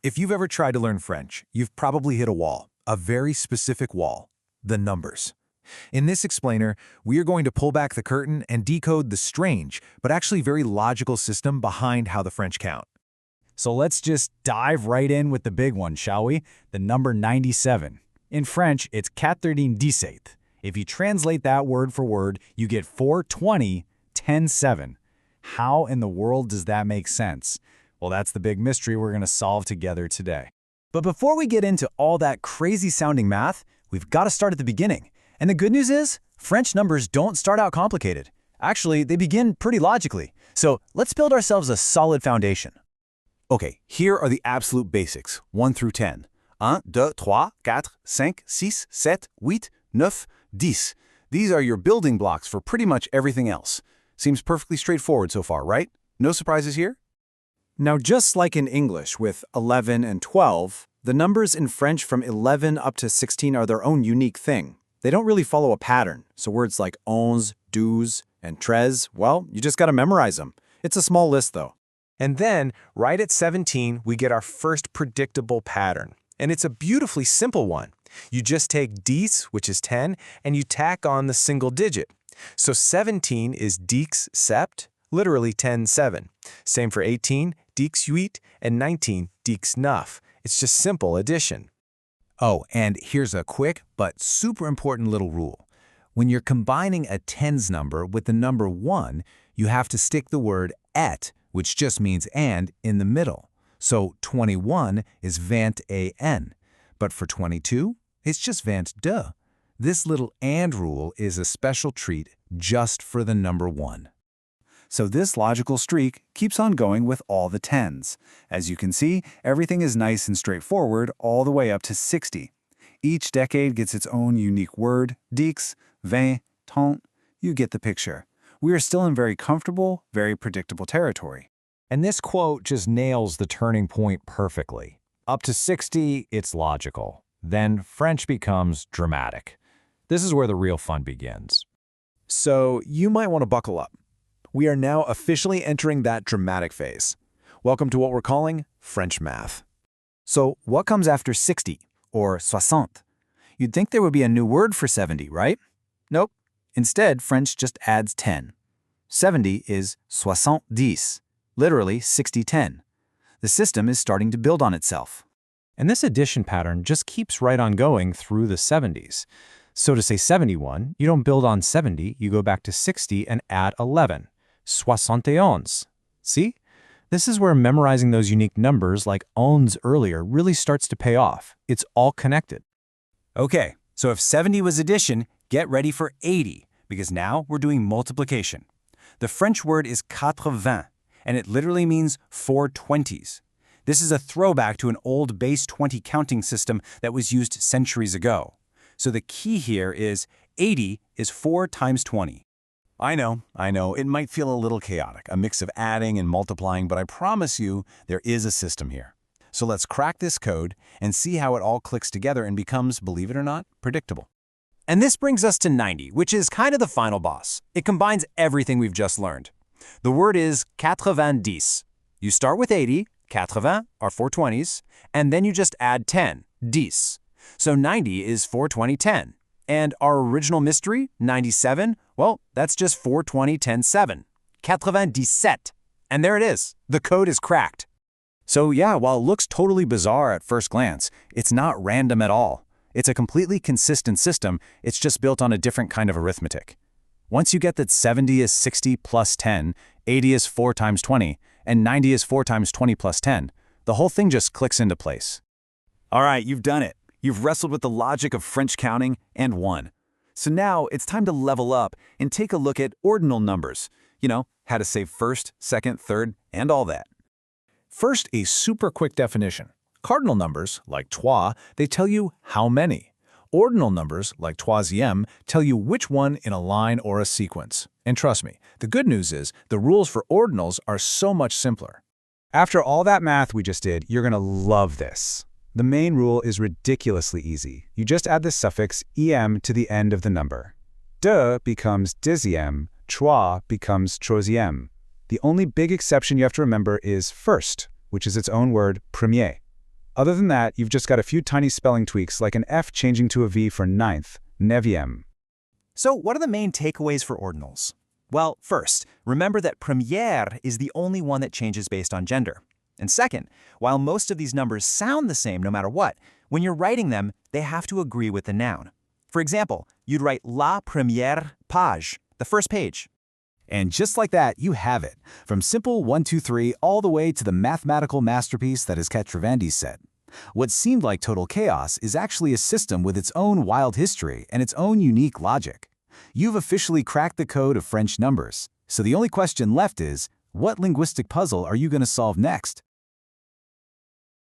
If you've ever tried to learn French, you've probably hit a wall, a very specific wall, the numbers. In this explainer, we are going to pull back the curtain and decode the strange, but actually very logical system behind how the French count. So let's just dive right in with the big one, shall we? The number 97. In French, it's 97. If you translate that word for word, you get 420, 10-7. How in the world does that make sense? Well, that's the big mystery we're going to solve together today. But before we get into all that crazy-sounding math, we've got to start at the beginning. And the good news is, French numbers don't start out complicated. Actually, they begin pretty logically. So let's build ourselves a solid foundation. Okay, here are the absolute basics, 1 through 10. 1, 2, 3, 4, 5, 6, 7, 8, 9, 10. These are your building blocks for pretty much everything else. Seems perfectly straightforward so far, right? No surprises here? Now, just like in English with 11 and 12, the numbers in French from 11 up to 16 are their own unique thing. They don't really follow a pattern, so words like 11, 12, and 13, well, you just gotta memorize them. It's a small list, though. And then, right at 17, we get our first predictable pattern. And it's a beautifully simple one. You just take 10, which is 10, and you tack on the single digit. So 17 is 10-7, literally 10-7. Same for 18, 18, and 19, 19. It's just simple addition. Oh, and here's a quick but super important little rule. When you're combining a tens number with the number 1, you have to stick the word et, which just means and, in the middle. So 21 is 21, but for 22, it's just 22. This little and rule is a special treat just for the number 1. So this logical streak keeps on going with all the tens. As you can see, everything is nice and straightforward all the way up to 60. Each decade gets its own unique word, 10, 20, 30. You get the picture. We are still in very comfortable, very predictable territory. And this quote just nails the turning point perfectly. Up to 60, it's logical. Then French becomes dramatic. This is where the real fun begins. So you might want to buckle up. We are now officially entering that dramatic phase. Welcome to what we're calling French math. So what comes after 60, or 60? You'd think there would be a new word for 70, right? Nope. Instead, French just adds 10. 70 is 70, literally 60-10. The system is starting to build on itself. And this addition pattern just keeps right on going through the 70s. So to say 71, you don't build on 70, you go back to 60 and add 11. 71. See? This is where memorizing those unique numbers like ons earlier really starts to pay off. It's all connected. Okay, so if 70 was addition, get ready for 80, because now we're doing multiplication. The French word is 80, and it literally means 4 20s. This is a throwback to an old base 20 counting system that was used centuries ago. So the key here is 80 is 4 times 20. I know, it might feel a little chaotic, a mix of adding and multiplying, but I promise you there is a system here. So let's crack this code and see how it all clicks together and becomes, believe it or not, predictable. And this brings us to 90, which is kind of the final boss. It combines everything we've just learned. The word is 90. You start with 80, 80 are 420s, and then you just add 10, 10. So 90 is 420, 10. And our original mystery, 97, well, that's just 420, 10, 7. 97. And there it is. The code is cracked. So yeah, while it looks totally bizarre at first glance, it's not random at all. It's a completely consistent system, it's just built on a different kind of arithmetic. Once you get that 70 is 60 plus 10, 80 is 4 times 20, and 90 is 4 times 20 plus 10, the whole thing just clicks into place. All right, you've done it. You've wrestled with the logic of French counting and won. So now it's time to level up and take a look at ordinal numbers. You know, how to say first, second, third, and all that. First, a super quick definition. Cardinal numbers, like trois, they tell you how many. Ordinal numbers, like troisième, tell you which one in a line or a sequence. And trust me, the good news is the rules for ordinals are so much simpler. After all that math we just did, you're going to love this. The main rule is ridiculously easy. You just add the suffix em to the end of the number. Deux becomes dixième, trois becomes troisième. The only big exception you have to remember is first, which is its own word, premier. Other than that, you've just got a few tiny spelling tweaks like an F changing to a V for ninth, neuvième. So what are the main takeaways for ordinals? Well, first, remember that première is the only one that changes based on gender. And second, while most of these numbers sound the same no matter what, when you're writing them, they have to agree with the noun. For example, you'd write la première page, the first page. And just like that, you have it. From simple 1, 2, 3 all the way to the mathematical masterpiece that is Quatre-Vingt-Dix set. What seemed like total chaos is actually a system with its own wild history and its own unique logic. You've officially cracked the code of French numbers. So the only question left is, what linguistic puzzle are you going to solve next?